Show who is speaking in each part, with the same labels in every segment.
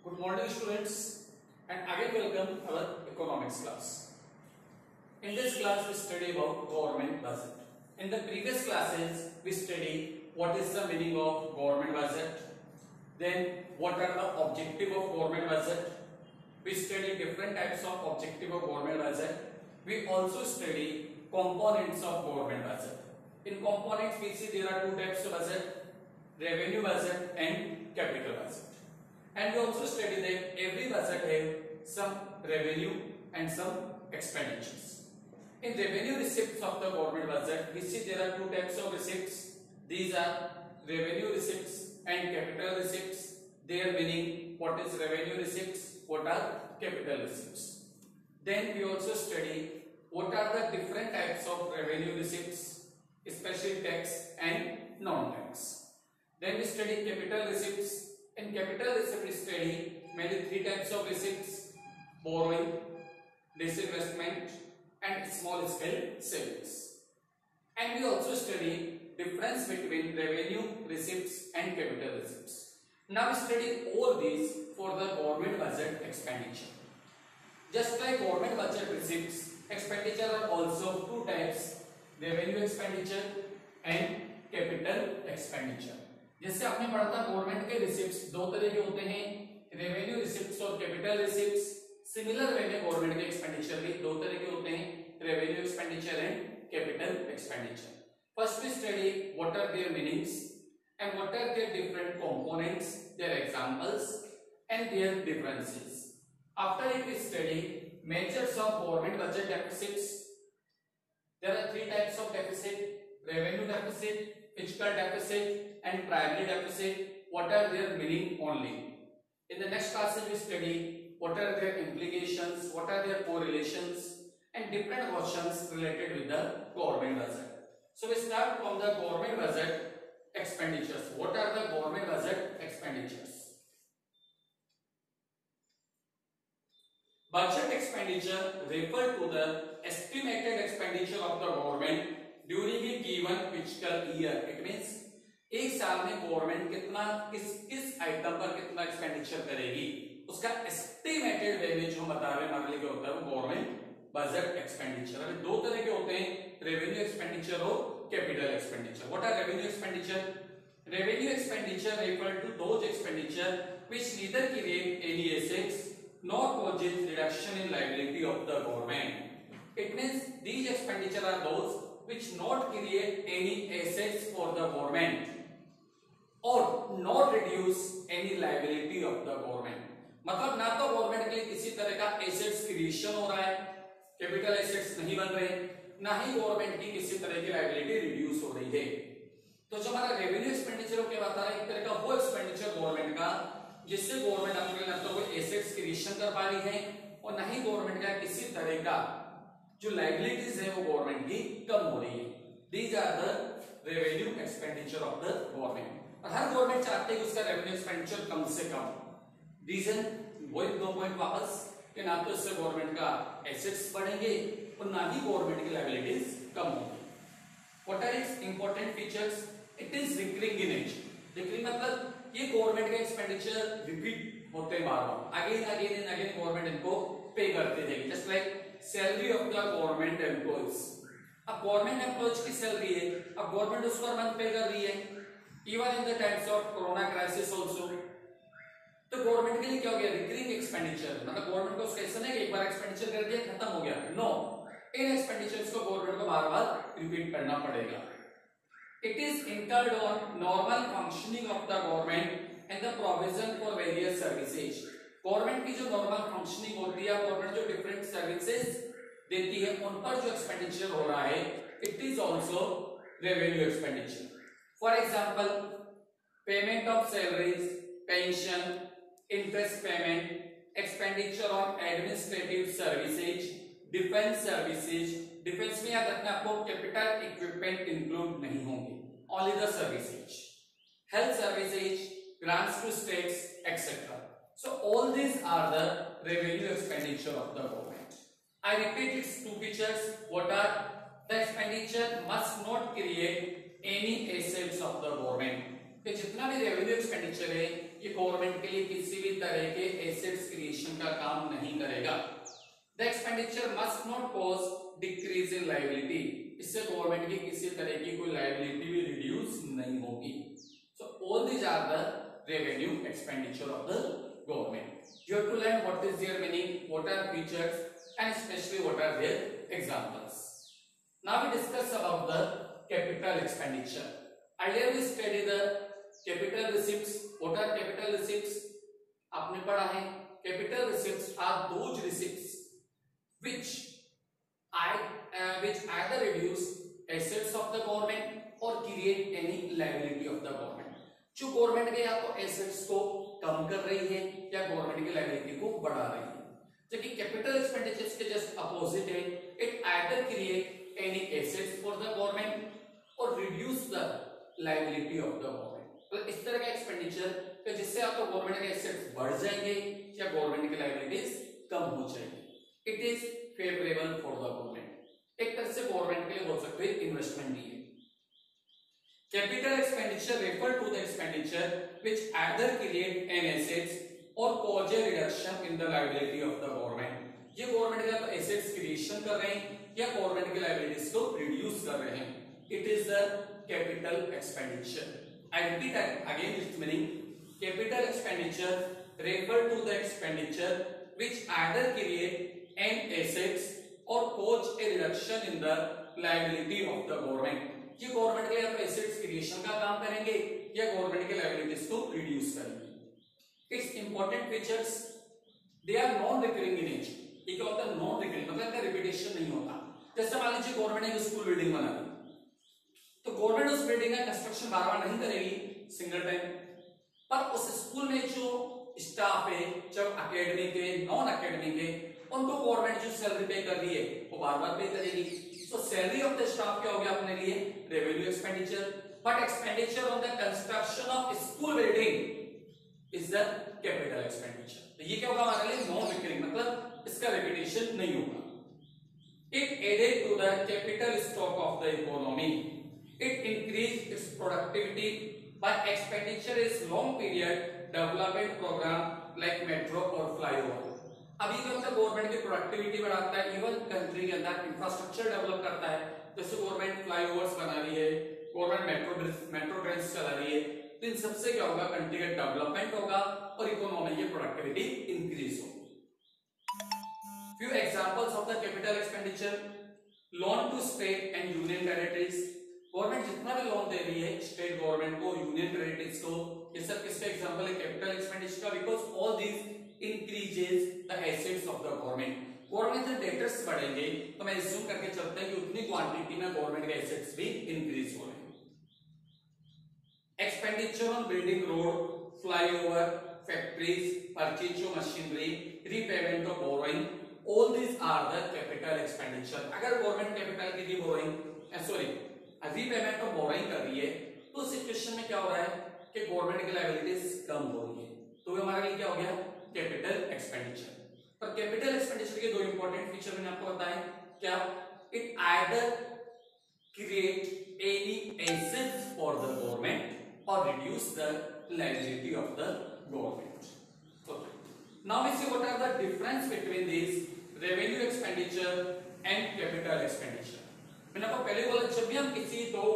Speaker 1: Good morning students and again welcome our economics class. In this class we study about government budget. In the previous classes we study what is the meaning of government budget, then what are the objective of government budget. We study different types of objective of government budget. We also study components of government budget. In components we see there are two types of budget, revenue budget and capital budget. And we also study that every budget has some revenue and some expenditures. In revenue receipts of the government budget, we see there are two types of receipts. These are revenue receipts and capital receipts. Their meaning, what is revenue receipts, what are capital receipts. Then we also study what are the different types of revenue receipts, especially tax and non-tax. Then we study capital receipts. In capital receipt we study mainly three types of receipts: borrowing, disinvestment and small scale savings. And we also study difference between revenue receipts and capital receipts. Now we study all these for the government budget expenditure. Just like government budget receipts, expenditure are also two types: revenue expenditure and capital expenditure. जैसे आपने पढ़ा था government के receipts दो तरह के होते हैं, रेवेन्यू रिसिप्ट्स और कैपिटल रिसिप्ट्स. सिमिलर वे में गवर्नमेंट के एक्सपेंडिचर भी दो तरह के होते हैं, revenue expenditure and capital expenditure. First we study what are their meanings and what are their different components, their examples and their differences. After it we study measures of government budget deficits. There are three types of deficit: revenue deficit, fiscal deficit and primary deficit. What are their meaning only? In the next class we study what are their implications, what are their correlations and different questions related with the government budget. So we start from the government budget expenditures. What are the government budget expenditures? Budget expenditure refer to the estimated expenditure of the government during a given fiscal year. It means एक साल में government कितना किस item पर कितना expenditure करेगी, उसका estimated वे में जो हम बता रहे हैं हमारे लिए क्या होता है वो गवर्नमेंट बजट एक्सपेंडिचर. अभी दो तरह के होते हैं, रेवेन्यू एक्सपेंडिचर और capital expenditure. What are revenue expenditure? Revenue expenditure refer to those expenditure which neither create any assets nor causes reduction in liability of the government. It means these expenditure are those which not create any assets for the government or not reduce any liability of the government. मतलब ना तो government के लिए किसी तरह का assets creation हो रहा है, कैपिटल एसेट्स नहीं बन रहे, ना ही गवर्नमेंट की किसी तरह की लायबिलिटी रिड्यूस हो रही है. तो जो हमारा रेवेन्यू एक्सपेंडिचर क्या बता रहा है, एक तरह का वो एक्सपेंडिचर गवर्नमेंट का जिससे गवर्नमेंट अपने ना तो कोई एसेट्स क्रिएशन कर पा रही है और ना ही गवर्नमेंट का किसी तरह का जो लायबिलिटीज है वो गवर्नमेंट की कम हो रही है. These are the revenue expenditure of the government. और हर गवर्नमेंट चाहते है कि उसका रेवेन्यू एक्सपेंडिचर कम से कम. रीजन वही दो पॉइंट वापस कि ना तो इससे गवर्नमेंट का एसेट्स बढ़ेंगे और ना ही गवर्नमेंट की लायबिलिटीज कम होंगी. What are its important features? It is recurring in nature. Recurring मतलब ये गवर्नमेंट का एक्सपेंडिचर रिपीट होते हैं बार बार, again again and again government इनको पे करते रहेगी. Just like salary of the government employees. अब गवर्नमेंट एम्प्लॉइज की सैलरी है, अब गवर्नमेंट उसको हर मंथ पे कर रही है, even in the times of corona crisis also. तो गवर्नमेंट के लिए क्या हो गया? Recurring expenditure. मतलब गवर्नमेंट को कैसे नहीं कि एक बार एक्सपेंडिचर कर दिया खत्म हो गया, नो, इन एक्सपेंडिचर्स को गवर्नमेंट को बार बार रिपीट करना पड़ेगा. It is incurred on normal functioning of the government and the provision for various services. Government की जो नॉर्मल फंक्शनिंग होती है, गवर्नमेंट जो डिफरेंट सर्विसेज देती है उन पर जो एक्सपेंडिचर हो रहा है, it is also revenue expenditure. For example payment of salaries, pension, interest payment, expenditure on administrative services, defence services. Defence में याद रखना आपको कैपिटल इक्विपमेंट इंक्लूड नहीं होंगे, only the services, health services, grants to states etcetera. So all these are the revenue expenditure of the government. I repeat its two features. What are the expenditure? Must not create any assets of the government. कि जितना भी revenue expenditure है कि government के लिए किसी भी तरह के एसेट्स क्रिएशन का काम नहीं करेगा। The expenditure must not cause decrease in liability, इससे गवर्नमेंट की किसी तरह की कोई लायबिलिटी भी रिड्यूस नहीं होगी। So all these are the revenue expenditure of the government. You have to learn what is their meaning, what are features and specially what are their examples. Now we discuss about the capital expenditure. Earlier we studied the capital receipts. What are capital receipts? आपने पढ़ा है capital receipts are those receipts which either reduce assets of the government or create any liability of the government. जो government के या तो assets को कम कर रही है या गवर्नमेंट की liability को बढ़ा रही है, जबकि capital expenditures के just opposite है, it either create any assets for the government or reduce the liability of the government. तो इस तरह का एक्सपेंडिचर जिससे आपको गवर्नमेंट के एसेट्स बढ़ जाएंगे या गवर्नमेंट की लायबिलिटीज कम हो जाएंगी। It is favourable for the government, एक तरह से गवर्नमेंट के लिए बोल सकते हैं इन्वेस्टमेंट ही है। Capital expenditure refer to the expenditure which either create an assets और cause a reduction in the liability of the government. ये गवर्नमेंट का एसेट्स क्रिएशन कर रहे हैं या गवर्नमेंट की लायबिलिटीज को रिड्यूस कर रहे हैं। It is the capital expenditure. I repeat again its meaning. Capital expenditure refer to the expenditure which either create an assets or cause a reduction in the liability of the government. ये government के लिए assets creation का काम करेंगे या government के liabilities को reduce करेंगे। Its important features, they are non recurring in nature. ये क्या होता है नॉन रिकरिंग, मतलब इनका रिपीटेशन नहीं होता। जैसे मान लीजिए गवर्नमेंट ने स्कूल बिल्डिंग बना दी, तो गवर्नमेंट उस बिल्डिंग का कंस्ट्रक्शन बार बार नहीं करेगी सिंगल टाइम, पर उस स्कूल में जो स्टाफ है, जब एकेडमिक है नॉन एकेडमिक है, उनको गवर्नमेंट जो सैलरी पे कर रही है वो बार बार पे करेगी। सो सैलरी ऑफ द स्टाफ क्या हो गया अपने लिए revenue expenditure, but expenditure on the construction of school building is the capital expenditure. तो ये क्या होगा हमारे लिए नॉन रिकरिंग, मतलब इसका रिपीटेशन नहीं होगा। It added to the capital stock of the economy. It increased its productivity by expenditure is long period development program like metro or flyover। अभी क्या होता है गवर्नमेंट की प्रोडक्टिविटी बढ़ाता है, इवन कंट्री के अंदर इंफ्रास्ट्रक्चर डेवलप करता है। जैसे गवर्नमेंट फ्लाईओवर्स बना रही है, गवर्नमेंट मेट्रो ट्रेन चला रही है, तो इन सबसे क्या होगा कंट्री का डेवलपमेंट होगा और इकोनॉमी की प्रोडक्टिविटी इंक्रीज होगी। Few examples of the capital expenditure, loan to state and union territories. Government जितना भी लोन दे रही है स्टेट गवर्नमेंट को, यूनियन टेरिटरीज को, ये सब किसका एग्जांपल है कैपिटल एक्सपेंडिचर का, because all this increases the assets of the government. Government के डेटर्स बढ़ेंगे तो मैं अज्यूम करके चलता है कि उतनी क्वांटिटी में गवर्नमेंट के एसेट्स भी इंक्रीज हो रहे हैं। Expenditure on building road, flyover, factories, purchase of machinery, repayment of borrowing, all this are the capital expenditure. अगर गवर्नमेंट कैपिटल के लिए बोरोइंग रीपेमेंट ऑफ बोरोइंग कर रही है तो उस सिचुएशन में क्या हो रहा है कि गवर्नमेंट की लायबिलिटीज कम हो रही है, तो हमारे लिए क्या हो गया कैपिटल एक्सपेंडिचर। और कैपिटल एक्सपेंडिचर के दो इंपॉर्टेंट फीचर मैंने आपको बताए, क्या it either create any assets for the government और reduce the liability of the government. Okay, now we see what are the difference between this revenue expenditure and capital expenditure. मैंने आपको पहले बोला जब भी हम किसी दो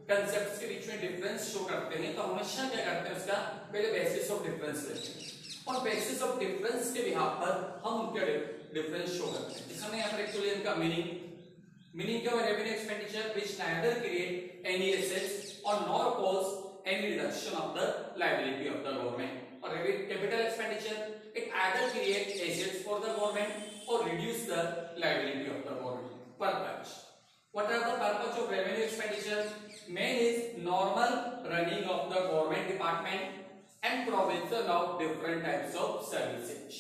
Speaker 1: कंसेप्ट्स के बीच में डिफरेंस शो करते हैं तो हमेशा क्या करते हैं उसका पहले बेसिस ऑफ डिफरेंस लेते हैं और बेसिस ऑफ डिफरेंस के बिहाफ पर हम उनके डिफरेंस शो करते हैं। इसमें यहाँ पर एक्चुअली इनका मीनिंग क्या है, revenue expenditure which neither create any assets और nor cause any reduction of the liability of the government. और capital expenditure it either create assets for the government और reduce the liability of the government. Purpose, what are the purpose of revenue expenditure? Main is normal running of the government department and provision of different types of services.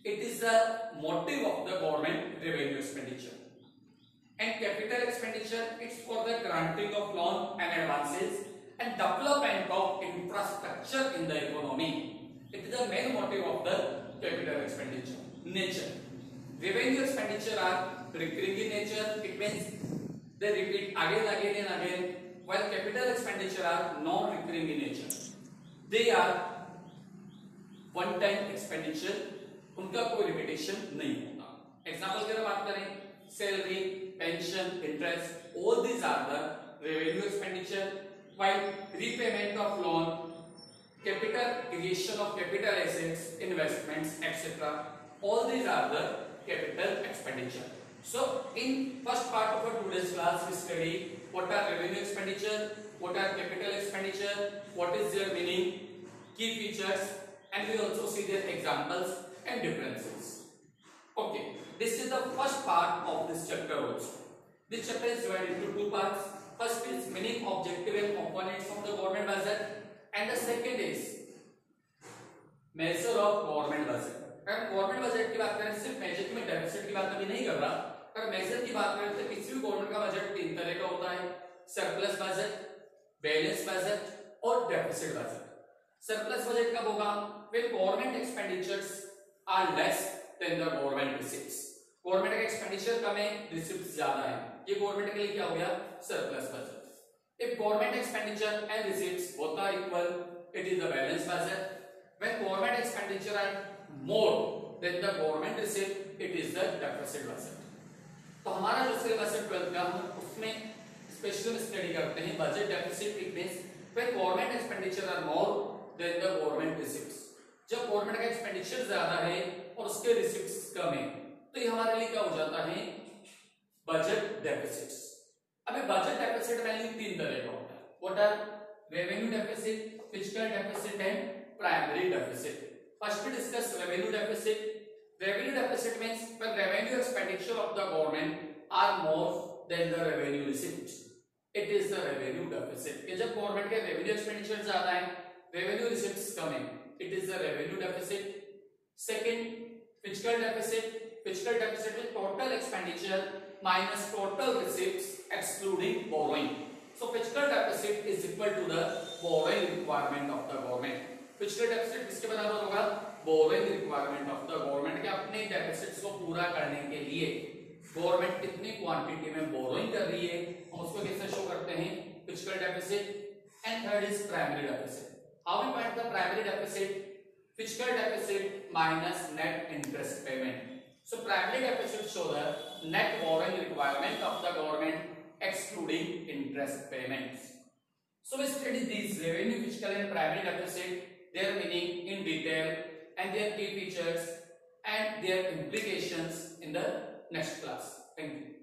Speaker 1: It is the motive of the government revenue expenditure. And capital expenditure, it's for the granting of loan and advances and development of infrastructure in the economy. It is the main motive of the capital expenditure. Nature, revenue expenditure are recurring in nature. It means they repeat again and again, while capital expenditure are non-recurring in nature. They are one time expenditure, उनका कोई repetition नहीं होता। Example की बात करें, salary, pension, interest, all these are the revenue expenditure, while repayment of loan, capital creation of capital assets, investments, etc. All these are the capital expenditure. So in first part of our today's class we study what are revenue expenditure, what are capital expenditure, what is their meaning, key features, and we also see their examples and differences. Okay, this is the first part of this chapter also. This chapter is divided into two parts. First is meaning, objective and components of the government budget, and the second is measure of government budget. अगर government budget की बात करें, सिर्फ major में deficit की बात अभी नहीं कर रहा, अगर मेजर की बात करें तो किसी भी गवर्नमेंट का बजट तीन तरह का होता है, सरप्लस बजट, बैलेंस बजट और डेफिसिट बजट। सरप्लस बजट कब होगा? when government expenditures are less than the government receipts. Government का एक्सपेंडिचर कम है, रिसीप्ट्स ज्यादा है, ये गवर्नमेंट के लिए क्या हो गया? Surplus budget. if government expenditure and receipts both are equal, it is the balanced budget. when government expenditure are more than the government receipt, it is the deficit budget. तो हमारा जो सिलेबस है 12th का, हम उसमें special study करते हैं budget deficit equals when government expenditure are more than the government receipts. जब गवर्नमेंट का एक्सपेंडिचर ज्यादा है और उसके रिसीप्ट्स कम है, तो ये हमारे लिए क्या हो जाता है? Budget deficits. अबे बजट डेफिसिट वैल्यू तीन तरह का होता है, what are revenue deficit, fiscal deficit and primary deficit. First we discuss revenue deficit. Revenue deficit means when revenue expenditure of the government are more than the revenue receipts, it is the revenue deficit. कि जब government के revenue expenditure ज्यादा है, revenue receipts कम है, it is the revenue deficit. Second, fiscal deficit. Fiscal deficit is total expenditure minus total receipts excluding borrowing. So fiscal deficit is equal to the borrowing requirement of the government. Fiscal deficit किसके बराबर होगा? Borrowing requirement of the government के अपने deficits को पूरा करने के लिए गवर्नमेंट कितनी क्वांटिटी में बोरोइंग कर रही है, हम उसको कैसे शो करते हैं? Fiscal deficit. And third is primary deficit. How we find the primary deficit? Fiscal deficit minus net interest payment. So primary deficit show the net borrowing requirement of the government excluding interest payments. So we study these revenue, fiscal and primary deficit, their meaning in detail and their key features and their implications in the next class. Thank you.